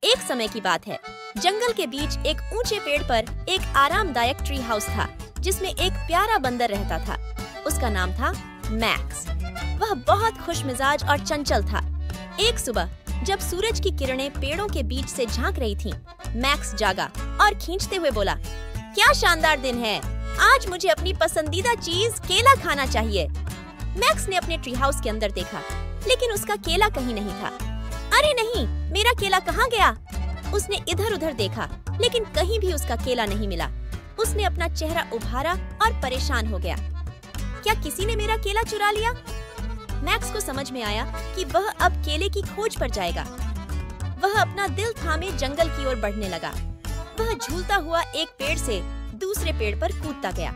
एक समय की बात है। जंगल के बीच एक ऊंचे पेड़ पर एक आरामदायक ट्री हाउस था, जिसमें एक प्यारा बंदर रहता था। उसका नाम था मैक्स। वह बहुत खुशमिजाज और चंचल था। एक सुबह जब सूरज की किरणें पेड़ों के बीच से झांक रही थीं, मैक्स जागा और खींचते हुए बोला, क्या शानदार दिन है! आज मुझे अपनी पसंदीदा चीज केला खाना चाहिए। मैक्स ने अपने ट्री हाउस के अंदर देखा, लेकिन उसका केला कहीं नहीं था। अरे नहीं, मेरा केला कहाँ गया? उसने इधर उधर देखा, लेकिन कहीं भी उसका केला नहीं मिला। उसने अपना चेहरा उभारा और परेशान हो गया। क्या किसी ने मेरा केला चुरा लिया? मैक्स को समझ में आया कि वह अब केले की खोज पर जाएगा। वह अपना दिल थामे जंगल की ओर बढ़ने लगा। वह झूलता हुआ एक पेड़ से दूसरे पेड़ पर कूदता गया।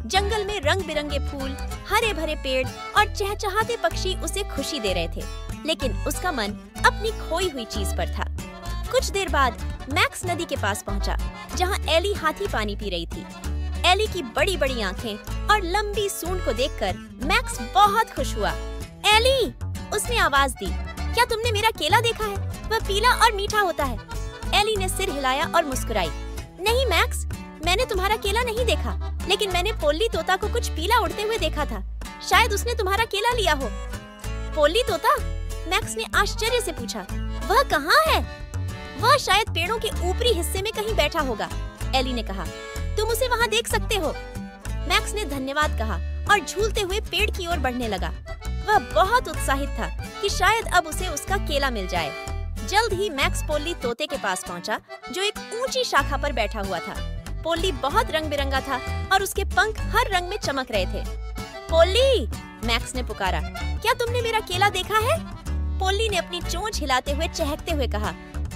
जंगल में रंग बिरंगे फूल, हरे भरे पेड़ और चहचहाते पक्षी उसे खुशी दे रहे थे, लेकिन उसका मन अपनी खोई हुई चीज पर था। कुछ देर बाद मैक्स नदी के पास पहुंचा, जहां एली हाथी पानी पी रही थी। एली की बड़ी बड़ी आंखें और लंबी सूंड को देखकर मैक्स बहुत खुश हुआ। एली, उसने आवाज दी, क्या तुमने मेरा केला देखा है? वह पीला और मीठा होता है। एली ने सिर हिलाया और मुस्कुराई। नहीं मैक्स, मैंने तुम्हारा केला नहीं देखा, लेकिन मैंने पोल्ली तोता को कुछ पीला उड़ते हुए देखा था। शायद उसने तुम्हारा केला लिया हो। पोल्ली तोता? मैक्स ने आश्चर्य से पूछा। वह कहाँ है? वह शायद पेड़ों के ऊपरी हिस्से में कहीं बैठा होगा, एली ने कहा। तुम उसे वहाँ देख सकते हो। मैक्स ने धन्यवाद कहा और झूलते हुए पेड़ की ओर बढ़ने लगा। वह बहुत उत्साहित था कि शायद अब उसे उसका केला मिल जाए। जल्द ही मैक्स पोल्ली तोते के पास पहुंचा, जो एक ऊंची शाखा पर बैठा हुआ था। पोल्ली बहुत रंग बिरंगा था और उसके पंख हर रंग में चमक रहे थे। पोल्ली, मैक्स ने पुकारा, क्या तुमने मेरा केला देखा है? पोल्ली ने अपनी चोंच हिलाते हुए चहकते हुए कहा,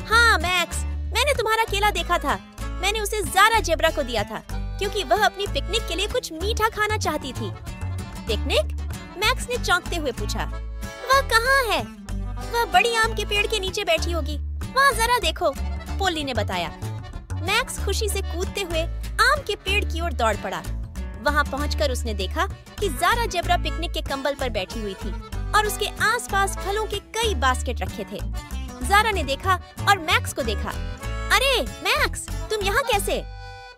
हाँ मैक्स, मैंने तुम्हारा केला देखा था। मैंने उसे ज़ारा ज़ेब्रा को दिया था, क्योंकि वह अपनी पिकनिक के लिए कुछ मीठा खाना चाहती थी। पिकनिक? मैक्स ने चौंकते हुए पूछा। वह कहाँ है? वह बड़ी आम के पेड़ के नीचे बैठी होगी। वहाँ जरा देखो, पोल्ली ने बताया। मैक्स खुशी से कूदते हुए आम के पेड़ की ओर दौड़ पड़ा। वहाँ पहुंचकर उसने देखा कि ज़ारा ज़ेब्रा पिकनिक के कंबल पर बैठी हुई थी और उसके आसपास फलों के कई बास्केट रखे थे। ज़ारा ने देखा और मैक्स को देखा। अरे मैक्स, तुम यहाँ कैसे?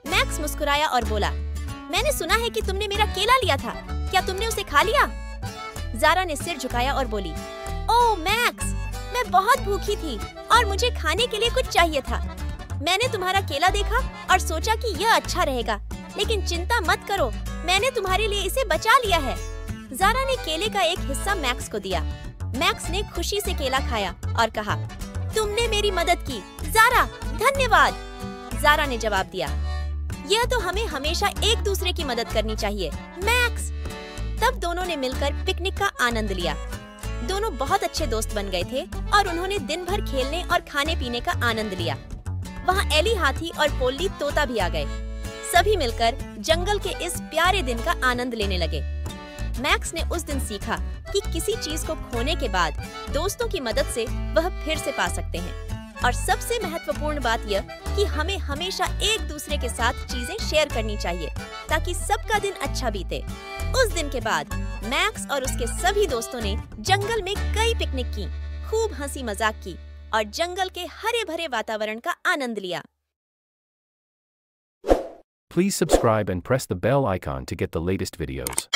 मैक्स मुस्कुराया और बोला, मैंने सुना है कि तुमने मेरा केला लिया था। क्या तुमने उसे खा लिया? ज़ारा ने सिर झुकाया और बोली, ओह मैक्स, मैं बहुत भूखी थी और मुझे खाने के लिए कुछ चाहिए था। मैंने तुम्हारा केला देखा और सोचा कि यह अच्छा रहेगा, लेकिन चिंता मत करो, मैंने तुम्हारे लिए इसे बचा लिया है। ज़ारा ने केले का एक हिस्सा मैक्स को दिया। मैक्स ने खुशी से केला खाया और कहा, तुमने मेरी मदद की, ज़ारा, धन्यवाद। ज़ारा ने जवाब दिया, यह तो हमें हमेशा एक दूसरे की मदद करनी चाहिए, मैक्स। तब दोनों ने मिलकर पिकनिक का आनंद लिया। दोनों बहुत अच्छे दोस्त बन गए थे और उन्होंने दिन भर खेलने और खाने पीने का आनंद लिया। वहाँ एली हाथी और पोल्ली तोता भी आ गए। सभी मिलकर जंगल के इस प्यारे दिन का आनंद लेने लगे। मैक्स ने उस दिन सीखा कि किसी चीज को खोने के बाद दोस्तों की मदद से वह फिर से पा सकते हैं। और सबसे महत्वपूर्ण बात यह कि हमें हमेशा एक दूसरे के साथ चीजें शेयर करनी चाहिए, ताकि सबका दिन अच्छा बीते। उस दिन के बाद मैक्स और उसके सभी दोस्तों ने जंगल में कई पिकनिक की, खूब हंसी मजाक की और जंगल के हरे भरे वातावरण का आनंद लिया। Please subscribe and press the bell icon to get the latest videos.